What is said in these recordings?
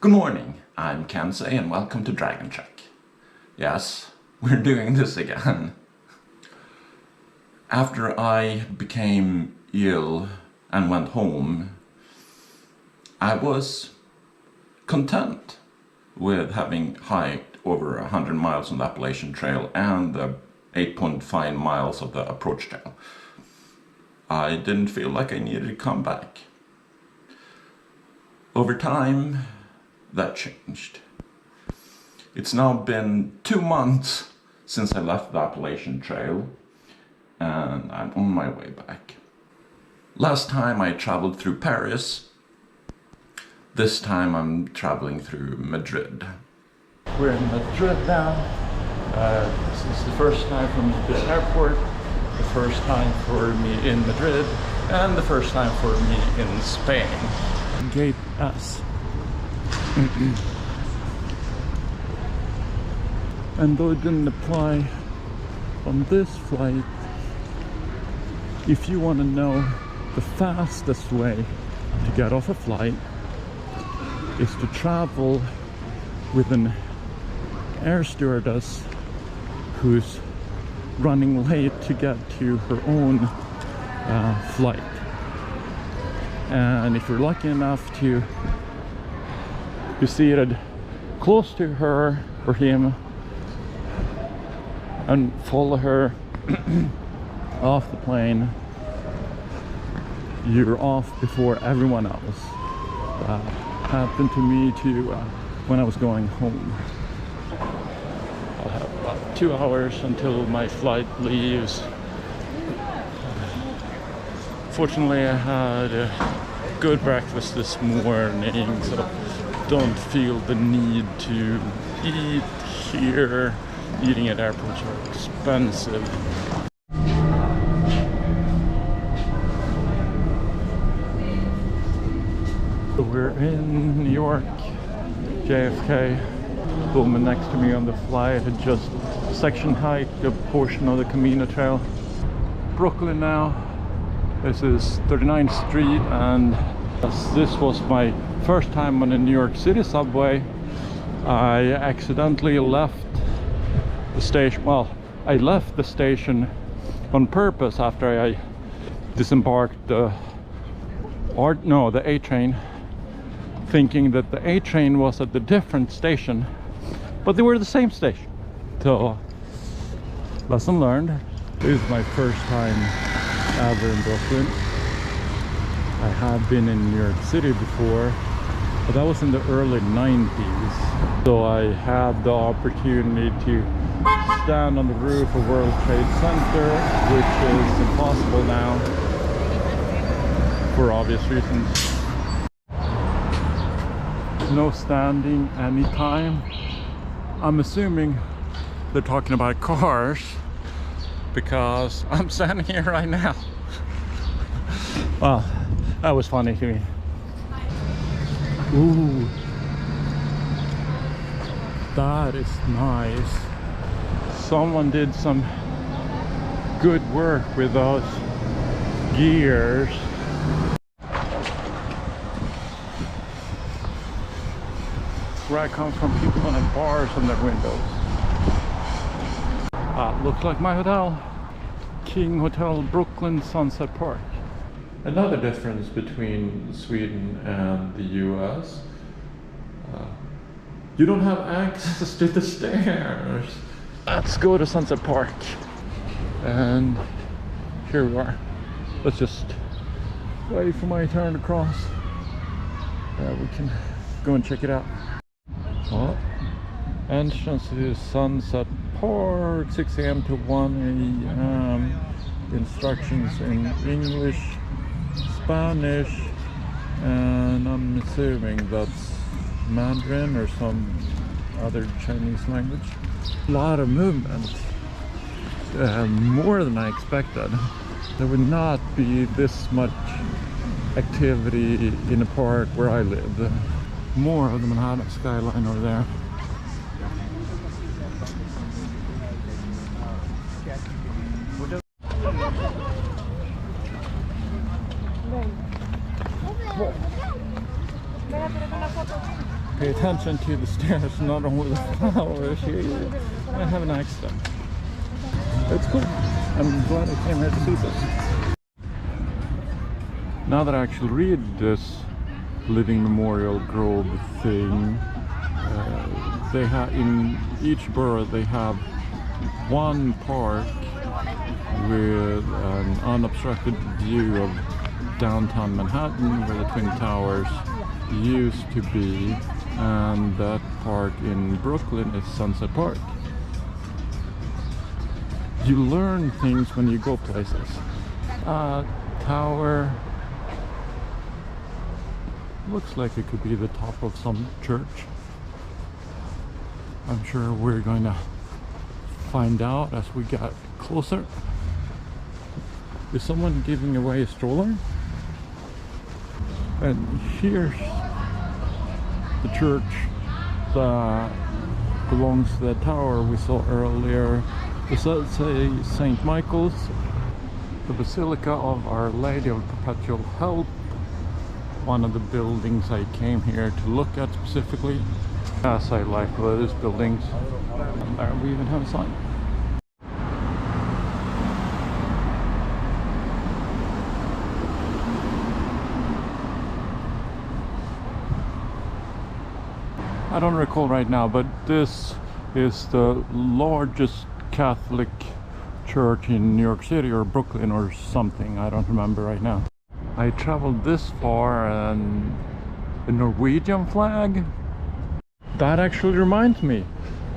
Good morning, I'm Kensei and welcome to Dragontrek. Yes, we're doing this again. After I became ill and went home, I was content with having hiked over 100 miles on the Appalachian Trail and the 8.5 miles of the approach trail. I didn't feel like I needed to come back. Over time, that changed. It's now been 2 months since I left the Appalachian Trail, and I'm on my way back. Last time I traveled through Paris. This time I'm traveling through Madrid. We're in Madrid now. This is the first time for me at this airport, the first time for me in Madrid, and the first time for me in Spain. Gate S. And though it didn't apply on this flight, if you want to know the fastest way to get off a flight is to travel with an air stewardess who's running late to get to her own flight. And if you're lucky enough to be seated close to her or him and follow her off the plane, you're off before everyone else. Happened to me too when I was going home. I'll have about 2 hours until my flight leaves. Fortunately, I had a good breakfast this morning, so don't feel the need to eat here. Eating at airports are expensive. We're in New York, JFK. The woman next to me on the flight had just section hiked a portion of the Camino Trail. Brooklyn now. This is 39th Street, and this was my first time on a New York City subway. I accidentally left the station. Well, I left the station on purpose after I disembarked the A train, thinking that the A train was at the different station, but they were the same station. So, lesson learned. This is my first time ever in Brooklyn. I had been in New York City before, but that was in the early 90s. So I had the opportunity to stand on the roof of World Trade Center, which is impossible now for obvious reasons. No standing anytime. I'm assuming they're talking about cars because I'm standing here right now. Well, that was funny to me. Ooh, that is nice. Someone did some good work with those gears. Where I come from, people don't have bars on their windows. Looks like my hotel. King Hotel, Brooklyn, Sunset Park. Another difference between Sweden and the US, you don't have access to the stairs. Let's go to Sunset Park. And here we are. Let's just wait for my turn to cross. We can go and check it out. Oh, entrance to Sunset Park, 6 a.m. to 1 a.m. Instructions in English, Spanish, and I'm assuming that's Mandarin or some other Chinese language. A lot of movement, more than I expected. There would not be this much activity in a park where I live. More of the Manhattan skyline over there. Pay attention to the stairs, not only the flowers. Here you might have an accident. It's cool. I'm glad I came here to see this. Now that I actually read this Living Memorial Grove thing, they have in each borough they have one park with an unobstructed view of downtown Manhattan where the Twin Towers used to be, and that park in Brooklyn is Sunset Park. You learn things when you go places. Tower looks like it could be the top of some church. I'm sure we're going to find out as we get closer. Is someone giving away a stroller? And here's the church that belongs to the tower we saw earlier. Does that say St. Michael's? The Basilica of Our Lady of Perpetual Help. One of the buildings I came here to look at specifically. Yes, I like those buildings. And there we even have a sign. I don't recall right now, but this is the largest Catholic church in New York City or Brooklyn or something. I don't remember right now. I traveled this far and the Norwegian flag. That actually reminds me.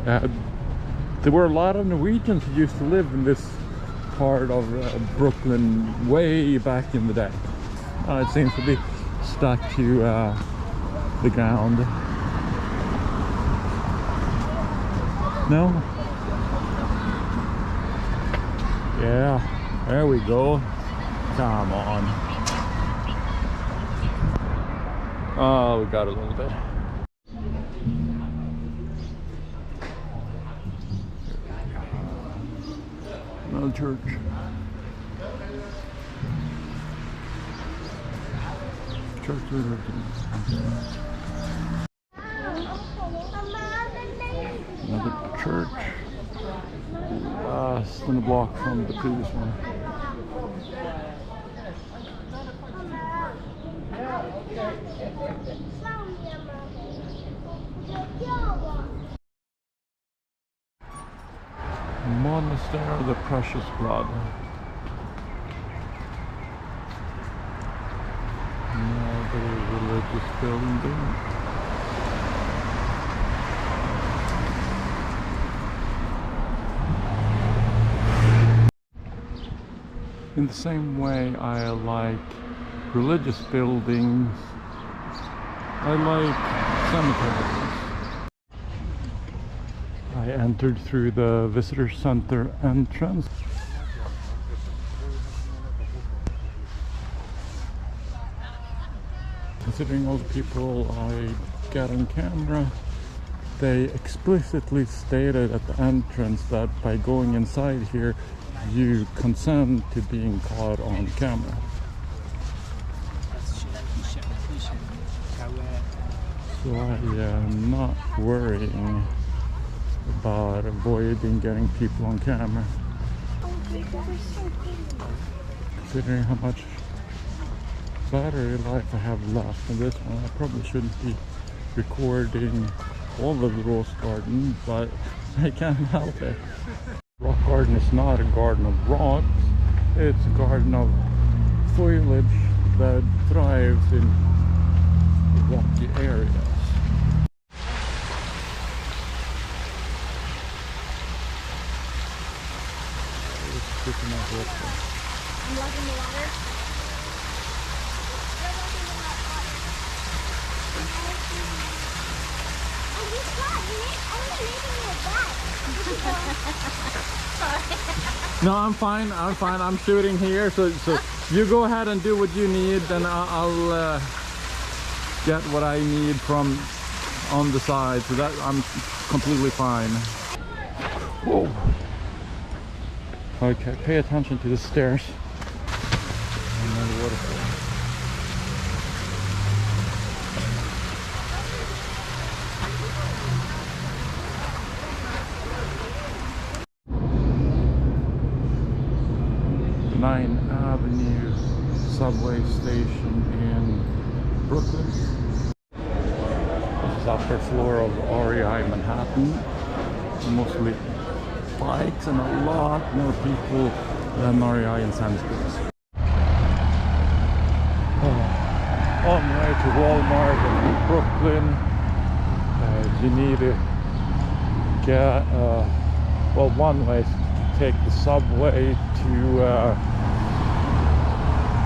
There were a lot of Norwegians who used to live in this part of Brooklyn way back in the day. It seems to be stuck to the ground. No? Yeah, there we go. Come on. Oh, we got a little bit. Another church. Church leader. Another church. Less than a block from the previous one. Monastery of the Precious Blood. Another religious building. In the same way I like religious buildings, I like cemeteries. I entered through the visitor center entrance. Considering all the people I got on camera, they explicitly stated at the entrance that by going inside here, you consent to being caught on camera. So I am not worrying about avoiding getting people on camera. Considering how much battery life I have left in this one, I probably shouldn't be recording all of the rose garden, but I can't help it. Rock garden is not a garden of rocks, it's a garden of foliage that thrives in rocky areas. I'm loving the water. No, I'm fine. I'm shooting here, so you go ahead and do what you need, and I'll get what I need from on the side, so that I'm completely fine. Whoa. Okay, pay attention to the stairs. Another waterfall. 9th Avenue subway station in Brooklyn. This is upper floor of REI Manhattan. Mostly bikes and a lot more people than REI in Sainsbury's. On the way to Walmart in Brooklyn. You need to get, well, one way is to take the subway to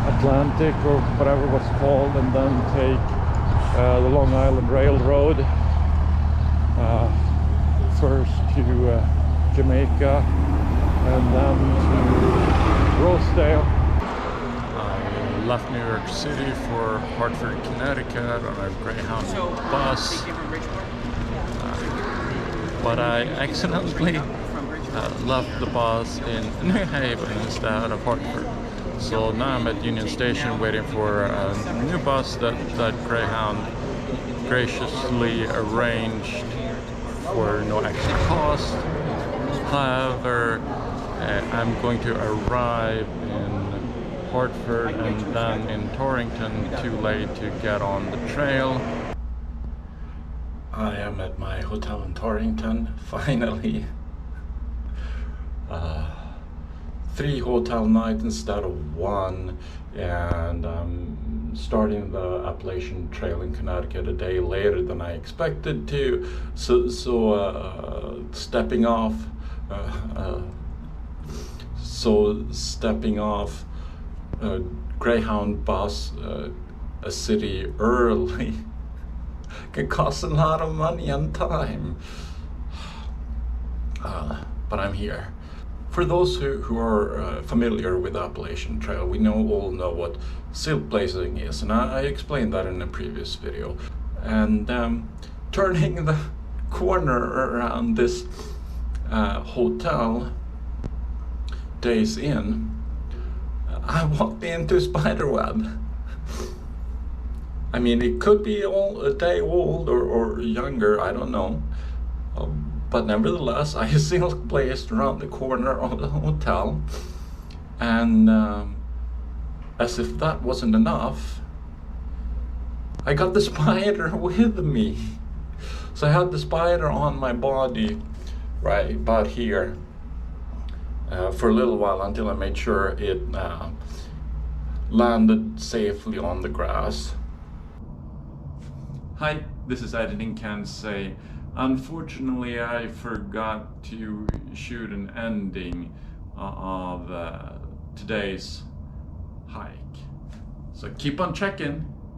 Atlantic or whatever it was called, and then take the Long Island Railroad first to Jamaica and then to Rosedale. I left New York City for Hartford, Connecticut on a Greyhound bus, but I accidentally left the bus in New Haven instead of Hartford. So now I'm at Union Station waiting for a new bus that Greyhound graciously arranged for no extra cost. However, I'm going to arrive in Hartford and then in Torrington too late to get on the trail. I am at my hotel in Torrington, finally. 3 hotel nights instead of 1, and I'm starting the Appalachian Trail in Connecticut a day later than I expected to. So stepping off Greyhound bus a city early can cost a lot of money and time. But I'm here. For those who are familiar with the Appalachian Trail, we all know what silt blazing is, and I explained that in a previous video. And turning the corner around this hotel days in, I walked into a spider web. I mean, it could be a day old or younger, I don't know. But nevertheless, I silk blazed around the corner of the hotel, and as if that wasn't enough, I got the spider with me. So I had the spider on my body, right about here, for a little while until I made sure it landed safely on the grass. Hi, this is Editing Kansai. Unfortunately, I forgot to shoot an ending of today's hike. So keep on checking.